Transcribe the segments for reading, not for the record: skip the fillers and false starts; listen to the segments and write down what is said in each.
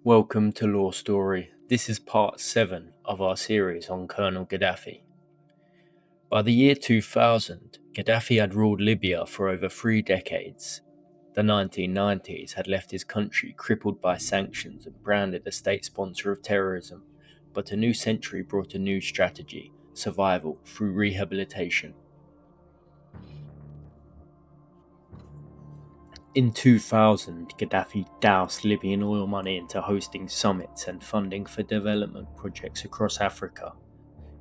Welcome to Law Story. This is part 7 of our series on Colonel Gaddafi. By the year 2000, Gaddafi had ruled Libya for over 3 decades. The 1990s had left his country crippled by sanctions and branded a state sponsor of terrorism, but a new century brought a new strategy: survival through rehabilitation. In 2000, Gaddafi doused Libyan oil money into hosting summits and funding for development projects across Africa.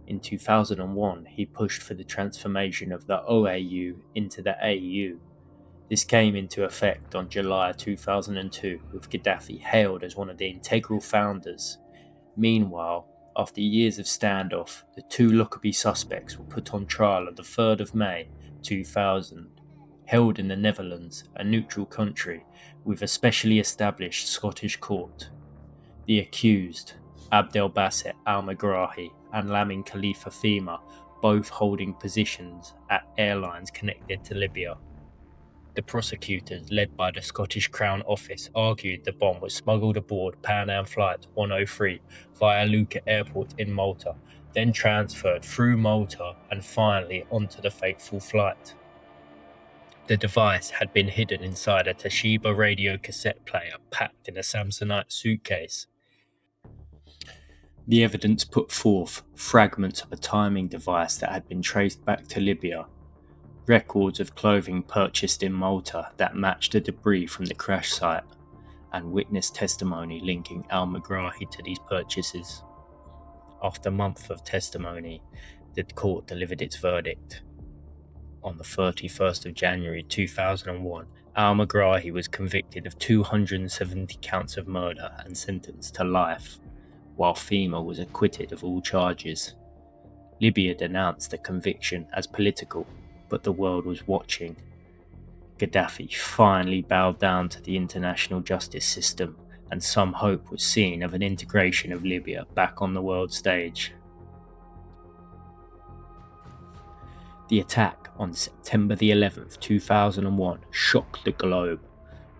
In 2001, he pushed for the transformation of the OAU into the AU. This came into effect on July 2002, with Gaddafi hailed as one of the integral founders. Meanwhile, after years of standoff, the two Lockerbie suspects were put on trial on the 3rd of May 2000. Held in the Netherlands, a neutral country, with a specially established Scottish court. The accused, Abdelbasset al-Megrahi and Lamin Khalifa Fhimah, both holding positions at airlines connected to Libya. The prosecutors, led by the Scottish Crown Office, argued the bomb was smuggled aboard Pan Am Flight 103 via Lucca Airport in Malta, then transferred through Malta and finally onto the fateful flight. The device had been hidden inside a Toshiba radio cassette player packed in a Samsonite suitcase. The evidence put forth fragments of a timing device that had been traced back to Libya, records of clothing purchased in Malta that matched the debris from the crash site, and witness testimony linking al-Megrahi to these purchases. After months of testimony, the court delivered its verdict. On the 31st of January 2001, al-Megrahi was convicted of 270 counts of murder and sentenced to life, while Fhimah was acquitted of all charges. Libya denounced the conviction as political, but the world was watching. Gaddafi finally bowed down to the international justice system, and some hope was seen of an integration of Libya back on the world stage. The attack on September the 11th, 2001 shocked the globe.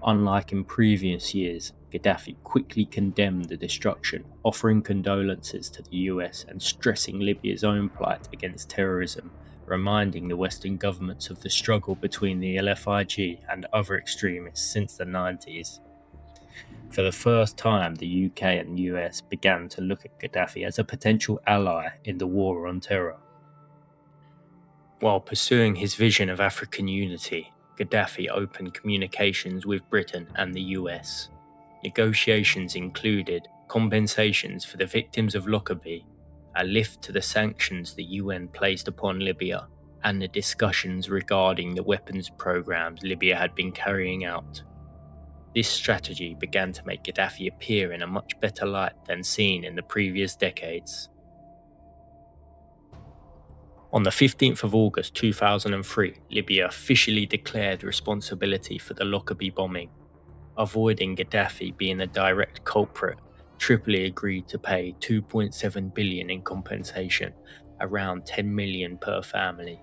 Unlike in previous years, Gaddafi quickly condemned the destruction, offering condolences to the US and stressing Libya's own plight against terrorism, reminding the Western governments of the struggle between the LFIG and other extremists since the 90s. For the first time, the UK and US began to look at Gaddafi as a potential ally in the war on terror. While pursuing his vision of African unity, Gaddafi opened communications with Britain and the US. Negotiations included compensations for the victims of Lockerbie, a lift to the sanctions the UN placed upon Libya, and the discussions regarding the weapons programs Libya had been carrying out. This strategy began to make Gaddafi appear in a much better light than seen in the previous decades. On the 15th of August 2003, Libya officially declared responsibility for the Lockerbie bombing. Avoiding Gaddafi being the direct culprit, Tripoli agreed to pay $2.7 billion in compensation, around $10 million per family.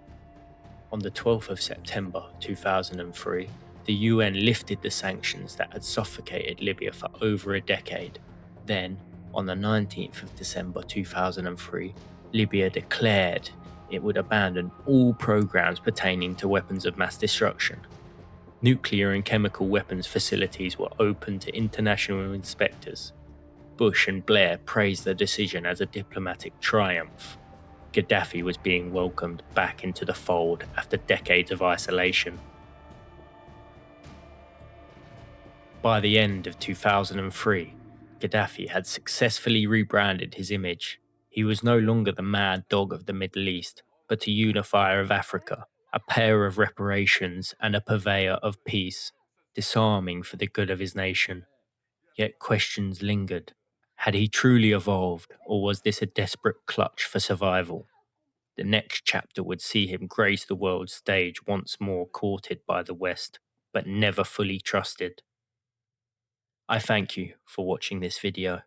On the 12th of September 2003, the UN lifted the sanctions that had suffocated Libya for over a decade. Then, on the 19th of December 2003, Libya declared it would abandon all programs pertaining to weapons of mass destruction. Nuclear and chemical weapons facilities were open to international inspectors. Bush and Blair praised the decision as a diplomatic triumph. Gaddafi was being welcomed back into the fold after decades of isolation. By the end of 2003, Gaddafi had successfully rebranded his image. He was no longer the mad dog of the Middle East, but a unifier of Africa, a payer of reparations and a purveyor of peace, disarming for the good of his nation. Yet questions lingered. Had he truly evolved, or was this a desperate clutch for survival? The next chapter would see him grace the world stage once more, courted by the West, but never fully trusted. I thank you for watching this video.